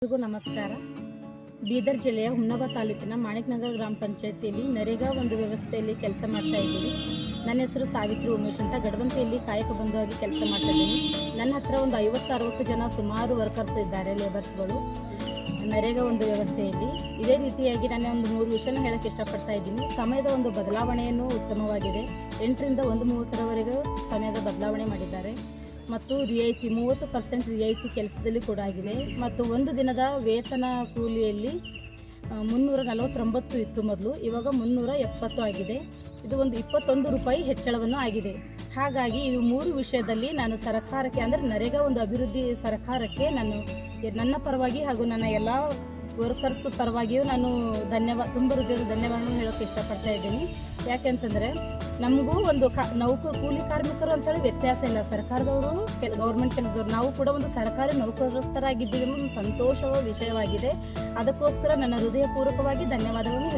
ಎಲ್ರಿಗೂ ನಮಸ್ಕಾರ. ಬೀದರ್ ಜಿಲ್ಲೆಯ ಹುಮ್ನಾಬಾದ ತಾಲೂಕಿನ ಮಾಣಿಕ್ನಗರ ಗ್ರಾಮ ಪಂಚಾಯತಿಯಲ್ಲಿ ನರೇಗಾ ಒಂದು ವ್ಯವಸ್ಥೆಯಲ್ಲಿ ಕೆಲಸ ಮಾಡ್ತಾ ಇದ್ದೀನಿ. ನನ್ನ ಹೆಸರು ಸಾವಿತ್ರಿ ಉಮೇಶ್ ಅಂತ. ಗಡವಂತಿಯಲ್ಲಿ ಕಾಯಕ ಬಂಧುವಾಗಿ ಕೆಲಸ ಮಾಡ್ತಾ ಇದ್ದೀನಿ. ನನ್ನ ಹತ್ರ ಒಂದು 50-60 ಜನ ಸುಮಾರು ವರ್ಕರ್ಸ್ ಇದ್ದಾರೆ, ಲೇಬರ್ಸ್ಗಳು ನರೇಗಾ ಒಂದು ವ್ಯವಸ್ಥೆಯಲ್ಲಿ. ಇದೇ ರೀತಿಯಾಗಿ ನಾನು ಒಂದು 3 ವಿಷಯನ ಹೇಳೋಕ್ಕೆ ಇಷ್ಟಪಡ್ತಾ ಇದ್ದೀನಿ. ಸಮಯದ ಒಂದು ಬದಲಾವಣೆಯನ್ನು ಉತ್ತಮವಾಗಿದೆ. 8ರಿಂದ 1:30ರವರೆಗೂ ಸಮಯದ ಬದಲಾವಣೆ ಮಾಡಿದ್ದಾರೆ ಮತ್ತು ರಿಯಾಯಿತಿ 30% ರಿಯಾಯಿತಿ ಕೆಲಸದಲ್ಲಿ ಕೂಡ ಆಗಿದೆ. ಮತ್ತು ಒಂದು ದಿನದ ವೇತನ ಕೂಲಿಯಲ್ಲಿ 349 ಇತ್ತು ಮೊದಲು, ಇವಾಗ 370 ಆಗಿದೆ. ಇದು ಒಂದು 21 ರೂಪಾಯಿ ಹೆಚ್ಚಳವನ್ನು ಆಗಿದೆ. ಹಾಗಾಗಿ ಇದು 3 ವಿಷಯದಲ್ಲಿ ನಾನು ಸರ್ಕಾರಕ್ಕೆ, ಅಂದರೆ ನರೇಗಾ ಒಂದು ಅಭಿವೃದ್ಧಿ ಸರ್ಕಾರಕ್ಕೆ ನನ್ನ ಪರವಾಗಿ ಹಾಗೂ ನನ್ನ ಎಲ್ಲ ವರ್ಕರ್ಸ್ ಪರವಾಗಿಯೂ ನಾನು ತುಂಬ ಹೃದಯದ ಧನ್ಯವಾದವನ್ನು ಹೇಳೋಕ್ಕೆ ಇಷ್ಟಪಡ್ತಾ ಇದ್ದೀನಿ. ಯಾಕೆಂತಂದರೆ ನಮಗೂ ಒಂದು ಕೂಲಿ ಕಾರ್ಮಿಕರು ಅಂತೇಳಿ ವ್ಯತ್ಯಾಸ ಇಲ್ಲ. ಸರ್ಕಾರದವರು ಗೌರ್ಮೆಂಟ್ ಕೆಲಸದವರು ನಾವು ಕೂಡ ಒಂದು ಸರ್ಕಾರಿ ನೌಕರಸ್ಥರಾಗಿದ್ದೀವಿ ಅನ್ನೋ ಒಂದು ಸಂತೋಷದ ವಿಷಯವಾಗಿದೆ. ಅದಕ್ಕೋಸ್ಕರ ನನ್ನ ಹೃದಯಪೂರ್ವಕವಾಗಿ ಧನ್ಯವಾದಗಳನ್ನು